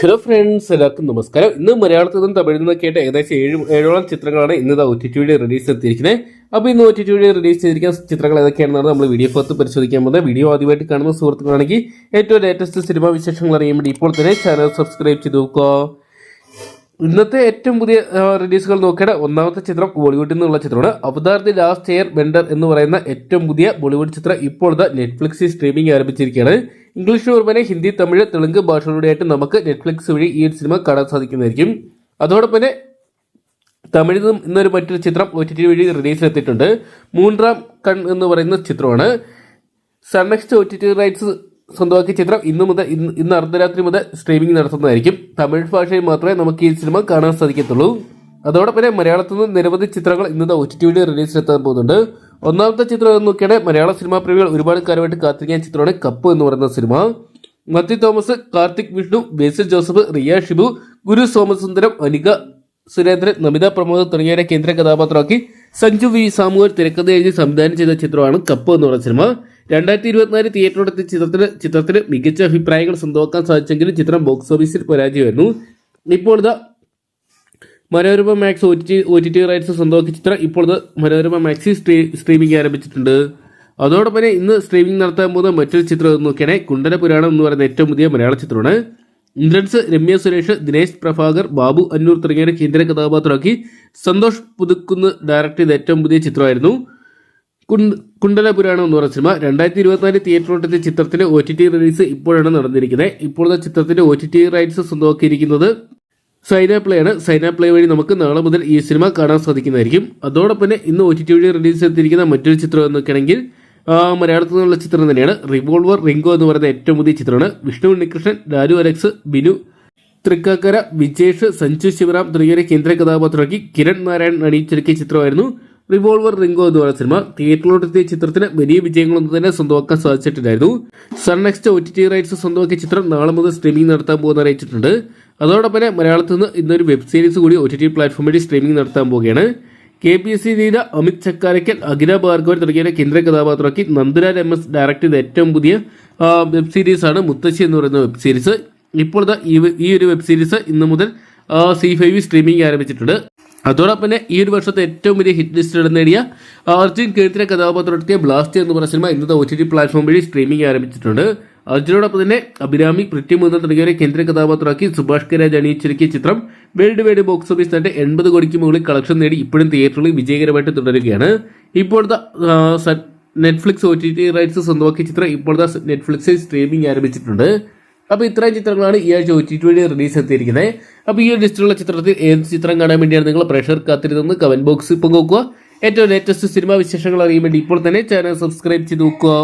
Hello friends, എല്ലാവർക്കും നമസ്കാരം. ഇന്ന് മലയാളത്തിൽ നിന്നും തമിഴിൽ നിന്നൊക്കെ ആയിട്ട് ഏകദേശം ഏഴോളം ചിത്രങ്ങളാണ് ഇന്ന് OTT റിലീസ് എത്തിയിരിക്കുന്നത്. അപ്പോൾ ഇന്ന് OTT റിലീസ് ചെയ്തിരിക്കുന്ന ചിത്രങ്ങൾ ഏതൊക്കെയാണെന്നാണ് നമ്മൾ വീഡിയോ പുറത്ത് പരിശോധിക്കാൻ പോകുന്നത്. വീഡിയോ ആദ്യമായിട്ട് കാണുന്ന സുഹൃത്തുക്കളാണെങ്കിൽ ഏറ്റവും ലേറ്റസ്റ്റ് സിനിമാ വിശേഷങ്ങൾ അറിയാൻ വേണ്ടി ഇപ്പോൾ തന്നെ ചാനൽ സബ്സ്ക്രൈബ് ചെയ്ത് നോക്കുക. ഇന്നത്തെ ഏറ്റവും പുതിയ റിലീസുകൾ നോക്കിയാൽ ഒന്നാമത്തെ ചിത്രം ബോളിവുഡിൽ നിന്നുള്ള ചിത്രമാണ്. അവതാർ ദി ലാസ്റ്റ് എയർ ബെൻഡർ എന്ന് പറയുന്ന ഏറ്റവും പുതിയ ബോളിവുഡ് ചിത്രം ഇപ്പോൾ നെറ്റ്ഫ്ലിക്സിൽ സ്ട്രീമിംഗ് ആരംഭിച്ചിരിക്കുകയാണ്. ഇംഗ്ലീഷ് പുറമെ ഹിന്ദി, തമിഴ്, തെലുങ്ക് ഭാഷകളുടെയായിട്ട് നമുക്ക് നെറ്റ്ഫ്ലിക്സ് വഴി ഈ ഒരു സിനിമ കാണാൻ സാധിക്കുന്നതായിരിക്കും. അതോടൊപ്പം തന്നെ തമിഴിൽ നിന്നും ഇന്നൊരു മറ്റൊരു ചിത്രം OTT വഴി റിലീസിലെത്തിയിട്ടുണ്ട്. മൂന്നാം കൺ എന്ന് പറയുന്ന ചിത്രമാണ്. സൺനെക്സ്റ്റ് OTT റൈറ്റ്സ് സ്വന്തമാക്കിയ ചിത്രം ഇന്ന് അർദ്ധരാത്രി മുതൽ സ്ട്രീമിംഗ് നടത്തുന്നതായിരിക്കും. തമിഴ് ഭാഷയിൽ മാത്രമേ നമുക്ക് ഈ സിനിമ കാണാൻ സാധിക്കത്തുള്ളൂ. അതോടൊപ്പം തന്നെ മലയാളത്തിൽ നിന്ന് നിരവധി ചിത്രങ്ങൾ ഇന്നത്തെ OTT റിലീസിലെത്താൻ പോകുന്നുണ്ട്. ഒന്നാമത്തെ ചിത്രം എന്ന് നോക്കിയാൽ മലയാള സിനിമാ പ്രേമികൾ ഒരുപാട് കാലമായിട്ട് കാത്തിരിക്കുന്ന ചിത്രമാണ് കപ്പ് എന്ന് പറയുന്ന സിനിമ. മത്യു തോമസ്, കാർത്തിക് വിഷ്ണു, ബേസിൽ ജോസഫ്, റിയ ഷിബു, ഗുരു സോമസുന്ദരം, അനിക സുരേന്ദ്രൻ, നമിത പ്രമോദ് തുടങ്ങിയവരെ കേന്ദ്ര കഥാപാത്രമാക്കി സഞ്ജു വി സാമുവൽ തിരക്കഥ എഴുതി സംവിധാനം ചെയ്ത ചിത്രമാണ് കപ്പ് എന്ന് പറയുന്ന സിനിമ. 2024 തിയേറ്ററിലെത്തിയ ചിത്രത്തിന് മികച്ച അഭിപ്രായങ്ങൾ സ്വന്തമാക്കാൻ സാധിച്ചെങ്കിലും ചിത്രം ബോക്സ് ഓഫീസിൽ പരാജയമായിരുന്നു. ഇപ്പോൾ മനോരമ മാക്സ് OTT റൈറ്റ്സ് സ്വന്തമാക്കിയ ചിത്രം ഇപ്പോൾ മനോരമ മാക്സിൽ സ്ട്രീമിംഗ് ആരംഭിച്ചിട്ടുണ്ട്. അതോടൊപ്പം ഇന്ന് സ്ട്രീമിംഗ് നടത്താൻ പോകുന്ന മറ്റൊരു ചിത്രം എന്ന് നോക്കിയാൽ കുണ്ടല പുരാണം എന്ന് പറയുന്ന ഏറ്റവും പുതിയ മലയാള ചിത്രമാണ്. ഇന്ദ്രൻസ്, രമ്യ സുരേഷ്, ദിനേശ് പ്രഭാകർ, ബാബു അന്നൂർ തുടങ്ങിയവരെ കേന്ദ്ര കഥാപാത്രമാക്കി സന്തോഷ് പുതുക്കുന്ന് ഡയറക്ട് ചെയ്ത ഏറ്റവും പുതിയ ചിത്രമായിരുന്നു കുണ്ടല പുരാണം എന്ന് പറയുന്ന സിനിമ. 2024 തിയേറ്ററിലെത്തിയ ചിത്രത്തിന്റെ OTT റിലീസ് ഇപ്പോഴാണ് നടന്നിരിക്കുന്നത്. ഇപ്പോഴത്തെ ചിത്രത്തിന്റെ OTT റൈറ്റ്സ് സ്വന്തമാക്കിയിരിക്കുന്നത് സൈന പ്ലേ ആണ്. സൈന പ്ലേ വഴി നമുക്ക് നാളെ മുതൽ ഈ സിനിമ കാണാൻ സാധിക്കുന്നതായിരിക്കും. അതോടൊപ്പം തന്നെ ഇന്ന് OTT വഴി റിലീസ് ചെയ്തിരിക്കുന്ന മറ്റൊരു ചിത്രം എന്നൊക്കെയാണെങ്കിൽ മലയാളത്തിൽ നിന്നുള്ള ചിത്രം തന്നെയാണ്. റിവോൾവർ റിംഗോ എന്ന് പറയുന്ന ഏറ്റവും പുതിയ ചിത്രമാണ്. വിഷ്ണു ഉണ്ണികൃഷ്ണൻ, ലാലു അലക്സ്, ബിനു തൃക്കാക്കര, വിജേഷ്, സഞ്ജു ശിവറാം തുടങ്ങിയവരെ കേന്ദ്ര കഥാപാത്രമാക്കി കിരൺ നാരായണൻ അണിയിച്ചൊരുക്കിയ ചിത്രമായിരുന്നു റിവോൾവർ റിംഗോ എന്ന് പറയുന്ന സിനിമ. തിയേറ്ററിലോട്ടെത്തിയ ചിത്രത്തിന് വലിയ വിജയങ്ങളൊന്നും തന്നെ സ്വന്തമാക്കാൻ സാധിച്ചിട്ടില്ലായിരുന്നു. സൺനെക്സ്റ്റ് OTT റൈറ്റ്സ് സ്വന്തമാക്കിയ ചിത്രം നാളെ മുതൽ സ്ട്രീമിംഗ് നടത്താൻ പോകുന്ന അറിയിച്ചിട്ടുണ്ട്. അതോടൊപ്പം തന്നെ മലയാളത്തിൽ നിന്ന് ഇന്നൊരു വെബ് സീരീസ് കൂടി OTT പ്ലാറ്റ്ഫോം വഴി സ്ട്രീമിംഗ് നടത്താൻ പോവുകയാണ്. KPSC ലീല, അമിത് ചക്കാരക്കൽ, അഖില ഭാർഗവൻ തുടങ്ങിയ കേന്ദ്ര കഥാപാത്രമാക്കി നന്ദുലാൽ MS ഡയറക്ട് ചെയ്ത ഏറ്റവും പുതിയ വെബ് സീരീസാണ് മുത്തശ്ശി എന്ന് പറയുന്ന വെബ് സീരീസ്. ഇപ്പോൾ ഈ ഒരു വെബ് സീരീസ് ഇന്ന് മുതൽ C5 സ്ട്രീമിംഗ് ആരംഭിച്ചിട്ടുണ്ട്. അതോടൊപ്പം തന്നെ ഈ ഒരു വർഷത്തെ ഏറ്റവും വലിയ ഹിറ്റ് ലിസ്റ്റ് നേടിയ അർജുൻ കേന്ദ്ര കഥാപാത്രത്തിലെ ബ്ലാസ്റ്റ് എന്ന് പറയുന്ന സിനിമ ഇന്നത്തെ OTT പ്ലാറ്റ്ഫോം വഴി സ്ട്രീമിംഗ് ആരംഭിച്ചിട്ടുണ്ട്. അർജുനോടൊപ്പം തന്നെ അഭിരാമി, പൃഥ്വിമുന്ന തുടങ്ങിയവരെ കേന്ദ്ര കഥാപാത്രമാക്കി സുഭാഷ് കരാജ് അണിയിച്ചൊരുക്കിയ ചിത്രം വേൾഡ് വൈഡ് ബോക്സ് ഓഫീസ് നേടി 80 കോടിക്ക് മുകളിൽ കളക്ഷൻ നേടി ഇപ്പോഴും തിയേറ്ററിൽ വിജയകരമായിട്ട് തുടരുകയാണ്. ഇപ്പോഴത്തെ നെറ്റ്ഫ്ലിക്സ് OTT റൈറ്റ്സ് സ്വന്തമാക്കിയ ചിത്രം ഇപ്പോഴത്തെ നെറ്റ്ഫ്ലിക്സിൽ സ്ട്രീമിംഗ് ആരംഭിച്ചിട്ടുണ്ട്. അപ്പോൾ ഇത്രയും ചിത്രങ്ങളാണ് ഈ ആഴ്ച OTT വഴി റിലീസ് എത്തിയിരിക്കുന്നത്. അപ്പോൾ ഈ ഒരു ലിസ്റ്റിലുള്ള ചിത്രത്തിൽ ഏത് ചിത്രം കാണാൻ വേണ്ടിയാണ് നിങ്ങൾ പ്രേക്ഷകർ കാത്തിരുന്നെന്ന് കമന്റ് ബോക്സിൽ പങ്കുവെക്കുക. ഏറ്റവും ലേറ്റസ്റ്റ് സിനിമാ വിശേഷങ്ങൾ അറിയാൻ വേണ്ടി ഇപ്പോൾ തന്നെ ചാനൽ സബ്സ്ക്രൈബ് ചെയ്ത് നോക്കുക.